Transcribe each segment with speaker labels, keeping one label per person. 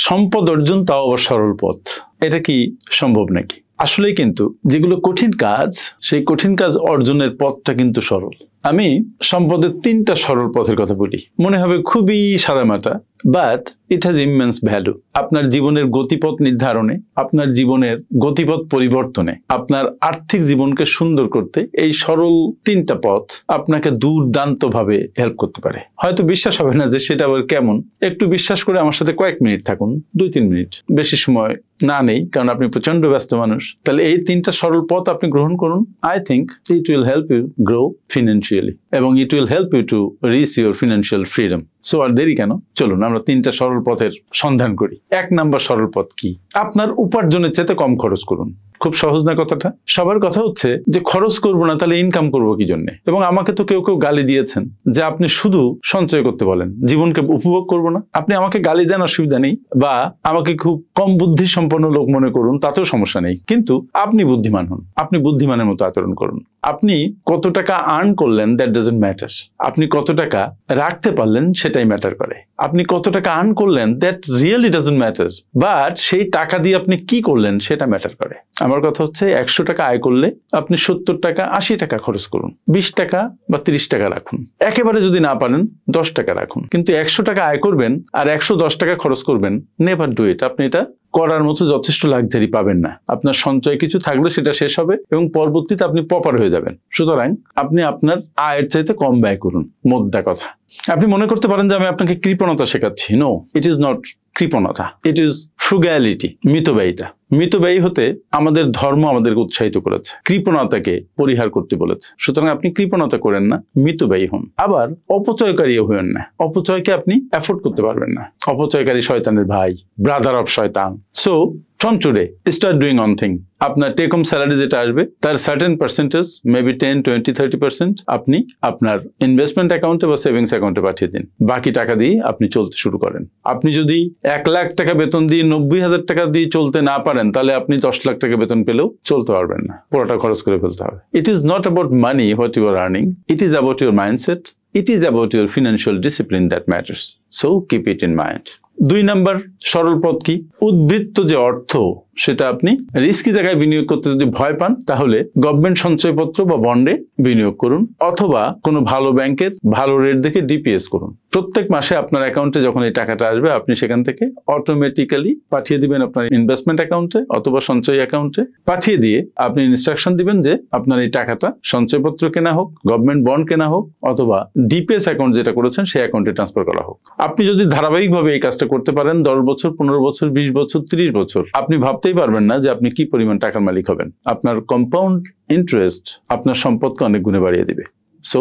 Speaker 1: সম্পদ অর্জন তাও আবার সরল পথ, এটা কি সম্ভব নাকি? আসলেই কিন্তু যেগুলো কঠিন কাজ, সেই কঠিন কাজ অর্জনের পথটা কিন্তু সরল। আমি সম্পদের 3টা সরল পথের কথা বলি। মনে হবে খুবই সাদামাটা, but it has immense value. আপনার জীবনের গতিপথ নির্ধারণে, আপনার জীবনের গতিপথ পরিবর্তনে, আপনার আর্থিক জীবনকে সুন্দর করতে এই সরল 3টা পথ আপনাকে দুর্দান্তভাবে হেল্প করতে পারে। হয়তো বিশ্বাস হবে না যে সেটা আবার কেমন। একটু বিশ্বাস করে আমার সাথে কয়েক মিনিট থাকুন, 2-3 মিনিট, বেশি সময় না নেই, কারণ আপনি প্রচন্ড ব্যস্ত মানুষ। তাহলে এই 3টা সরল পথ আপনি গ্রহণ করুন। I think it will help you grow financially এবং it will help you to reach your financial freedom. So আর দেরি কেন, চলুন আমরা 3টা সরল পথের সন্ধান করি। 1 নাম্বার সরল পথ কি? আপনার উপার্জনের চেয়ে কম খরচ করুন। খুব সহজ না কথাটা? সবার কথা হচ্ছে যে খরচ করবো না, তাহলে ইনকাম করবো কি জন্য? এবং আমাকে তো কেউ কেউ গালি দিয়েছেন যে আপনি শুধু সঞ্চয় করতে বলেন, জীবনকে উপভোগ করবো না। আপনি আমাকে গালি দেন, অসুবিধা নেই, বা আমাকে খুব কম বুদ্ধি সম্পন্ন লোক মনে করুন, তাতেও সমস্যা নেই। কিন্তু আপনি বুদ্ধিমান হন, আপনি বুদ্ধিমানের মতো আচরণ করুন। আপনি কত টাকা আর্ন করলেন দ্যাট ডাজন্ট ম্যাটার। আপনি কত টাকা রাখতে পারলেন সেটাই ম্যাটার করে। আপনি কত টাকা আর্ন করলেন that really doesn't matter, but সেই টাকা দিয়ে আপনি কি করলেন সেটা ম্যাটার করে। আমার কথা হচ্ছে 100 টাকা আয় করলে আপনি 70 টাকা 80 টাকা খরচ করুন, 20 টাকা বা 30 টাকা রাখুন। একেবারে যদি না পারেন 10 টাকা রাখুন, কিন্তু 100 টাকা আয় করবেন আর 110 টাকা খরচ করবেন, নেভার ডু ইট। আপনি এটা করার মতো যথেষ্ট লাক্সারি পাবেন না। আপনার সঞ্চয় কিছু থাকলে সেটা শেষ হবে এবং পরবর্তীতে আপনি পপার হয়ে যাবেন। সুতরাং আপনি আপনার আয়ের চাইতে কম ব্যয় করুন, মোদ্দা কথা। আপনি মনে করতে পারেন যে আমি আপনাকে কৃপণতা শেখাচ্ছি। নো, ইট ইজ নট কৃপণতা, ইট ইজ ফ্রুগ্যালিটি, মিতব্যয়িতা। মিতব্যয়ী হতে আমাদের ধর্ম আমাদেরকে উৎসাহিত করেছে, কৃপণতাকে পরিহার করতে বলেছে। সুতরাং আপনি কৃপণতা করেন না, মিতব্যয়ী হন। আবার অপচয়কারীও হবেন না। অপচয়কে আপনি অ্যাফোর্ড করতে পারবেন না। অপচয়কারী শয়তানের ভাই, ব্রাদার অফ শয়তান। So from today start doing one thing. আপনার টেক হোম স্যালারি যেটা আসবে তার সার্টেন পার্সেন্টেজ, মেবি 10, 20, 30% আপনি আপনার ইনভেস্টমেন্ট অ্যাকাউন্টে বা সেভিংস অ্যাকাউন্টে পাঠিয়ে দিন। বাকি টাকা দিয়ে আপনি চলতে শুরু করেন। আপনি যদি 1 লাখ টাকা বেতন দিয়ে 90,000 টাকা দিয়ে চলতে না পারেন, তাহলে আপনি 10 লাখ টাকা বেতন পেলেও চলতে পারবেন না, পুরোটা খরচ করে ফেলতে হবে। It is not about money what you are earning, it is about your mindset, it is about your financial discipline that matters. So keep it in mind. 2 number সরল পথ কি? উদ্বৃত্ত যে অর্থ সেটা আপনি রিস্কি জায়গায় বিনিয়োগ করতে যদি ভয় পান, তাহলে গভর্নমেন্ট সঞ্চয়পত্র বা বন্ডে বিনিয়োগ করুন, অথবা কোনো ভালো ব্যাংকের ভালো রেট দেখে ডিপিএস করুন। প্রত্যেক মাসে আপনার অ্যাকাউন্টে যখন এই টাকাটা আসবে, আপনি সেখান থেকে অটোমেটিক্যালি পাঠিয়ে দিবেন আপনার ইনভেস্টমেন্ট অ্যাকাউন্টে অথবা সঞ্চয় অ্যাকাউন্টে। পাঠিয়ে দিয়ে আপনি ইনস্ট্রাকশন দিবেন যে আপনার এই টাকাটা সঞ্চয়পত্র কেনা হোক, গভর্নমেন্ট বন্ড কেনা হোক, অথবা ডিপিএস অ্যাকাউন্ট যেটা করেছেন সেই অ্যাকাউন্টে ট্রান্সফার করা হোক। আপনি যদি ধারাবাহিকভাবে এই কাজটা করতে পারেন 10 বছর, 15 বছর, 20 বছর, 30 বছর, আপনি ভাবতেই পারবেন না যে আপনি কি পরিমাণ টাকার মালিক হবেন। আপনার কম্পাউন্ড ইন্টারেস্ট আপনার সম্পদকে অনেক গুণে বাড়িয়ে দিবে। So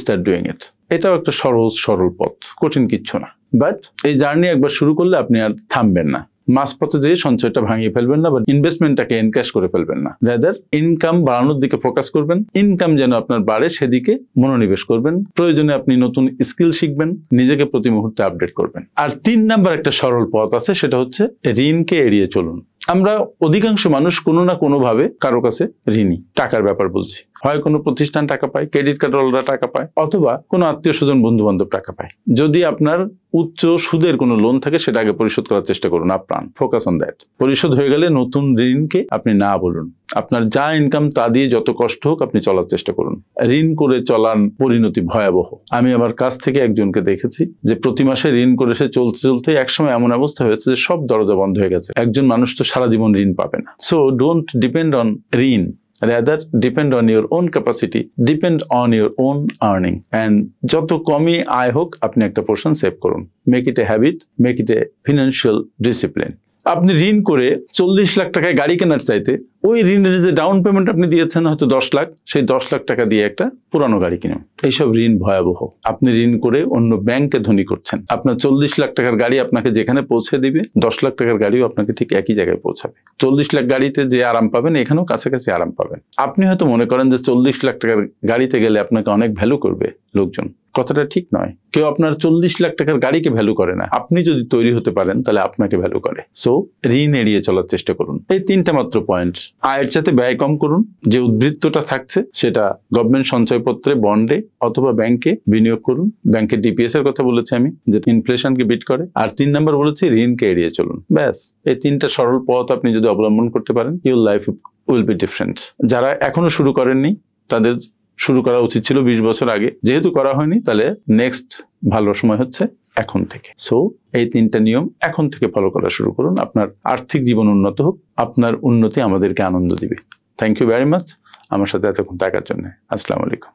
Speaker 1: start doing it. এটাও একটা সরল পথ, কঠিন কিচ্ছু না। বাট এই জার্নি একবার শুরু করলে আপনি আর থামবেন না। মাঝপথে যেয়ে সঞ্চয়টা ভাঙিয়ে ফেলবেন না, বা ইনভেস্টমেন্টটাকে এনক্যাশ করে ফেলবেন না। রাদার ইনকাম বাড়ানোর দিকে ফোকাস করবেন। ইনকাম যেন আপনার বাড়ে সেদিকে মনোনিবেশ করবেন। প্রয়োজনে আপনি নতুন স্কিল শিখবেন, নিজেকে প্রতি মুহূর্তে আপডেট করবেন। আর 3 নাম্বার একটা সরল পথ আছে, সেটা হচ্ছে ঋণকে এড়িয়ে চলুন। আমরা অধিকাংশ মানুষ কোনো না কোনো ভাবে কারো কাছে ঋণী। টাকার ব্যাপার বলছি, হয় কোনো প্রতিষ্ঠান টাকা পায়, ক্রেডিট কার্ড হোল্ডার টাকা পায়, অথবা কোনো আত্মীয় স্বজন বন্ধু বান্ধব টাকা পায়। যদি আপনার উচ্চ সুদের কোনো লোন থাকে, সেটা আগে পরিশোধ করার চেষ্টা করুন। আপ্রাণ ফোকাস অন দ্যাট। পরিশোধ হয়ে গেলে নতুন ঋণকে আপনি না বলুন। আপনার যা ইনকাম তা দিয়ে যত কষ্ট হোক আপনি চলার চেষ্টা করুন। ঋণ করে চলার পরিণতি ভয়াবহ। আমি আমার কাছ থেকে একজনকে দেখেছি যে প্রতি মাসে ঋণ করে সে চলতে চলতে একসময় এমন অবস্থা হয়েছে যে সব দরজা বন্ধ হয়ে গেছে। একজন মানুষ তো সারা জীবন ঋণ পাবে না। সো ডোন্ট ডিপেন্ড অন ঋণ, rather depend on your own capacity, depend on your own earning, and যত কমই আয় হোক আপনি একটা পোর্শন সেভ করুন। Make it a habit, make it A financial discipline. আপনি ঋণ করে 40 লাখ টাকায় গাড়ি কেনার চাইতে ওই ঋণের যে ডাউন পেমেন্ট আপনি দিয়েছেন হয়তো 10 লাখ, সেই 10 লাখ টাকা দিয়ে একটা পুরানো গাড়ি কিনুন। এইসব ঋণ ভয়াবহ। আপনি ঋণ করে অন্য ব্যাংকে ধনী করছেন। আপনার 40 লাখ টাকার গাড়ি আপনাকে যেখানে পৌঁছে দিবে, 10 লাখ টাকার গাড়িও আপনাকে ঠিক একই জায়গায় পৌঁছাবে। 40 লাখ গাড়িতে যে আরাম পাবেন, এখানেও কাছাকাছি আরাম পাবেন। আপনি হয়তো মনে করেন যে 40 লাখ টাকার গাড়িতে গেলে আপনাকে অনেক ভ্যালু করবে লোকজন। কথাটা ঠিক নয়। কেউ আপনার 40 লাখ টাকার গাড়িকে ভ্যালু করে না। আপনি যদি তৈরি হতে পারেন তাহলে আপনাকে ভ্যালু করে। সো ঋণ এড়িয়ে চলার চেষ্টা করুন। এই 3টা মাত্র পয়েন্ট আয়ের চাইতে ব্যয় কম করুন। যে উদ্বৃত্তটা থাকছে সেটা গভর্নমেন্ট সঞ্চয়পত্রে, বন্ডে অথবা ব্যাংকে বিনিয়োগ করুন। ব্যাংকের ডিপিএস এর কথা বলেছি আমি, যে ইনফ্লেশনকে বিট করে। আর 3 নাম্বার বলেছি ঋণকে এড়িয়ে চলুন। ব্যাস, এই 3টা সরল পথ আপনি যদি অবলম্বন করতে পারেন, your life will be different. যারা এখনো শুরু করেননি তাদের শুরু করা উচিত ছিল 20 বছর আগে। যেহেতু করা হয়নি, তাহলে নেক্সট ভালো সময় হচ্ছে এখন থেকে। সো এই 3টা নিয়ম এখন থেকে ফলো করা শুরু করুন। আপনার আর্থিক জীবন উন্নত হোক। আপনার উন্নতি আমাদেরকে আনন্দ দিবে। থ্যাংক ইউ ভেরি মাচ আমার সাথে এতক্ষণ থাকার জন্য। আসসালামু আলাইকুম।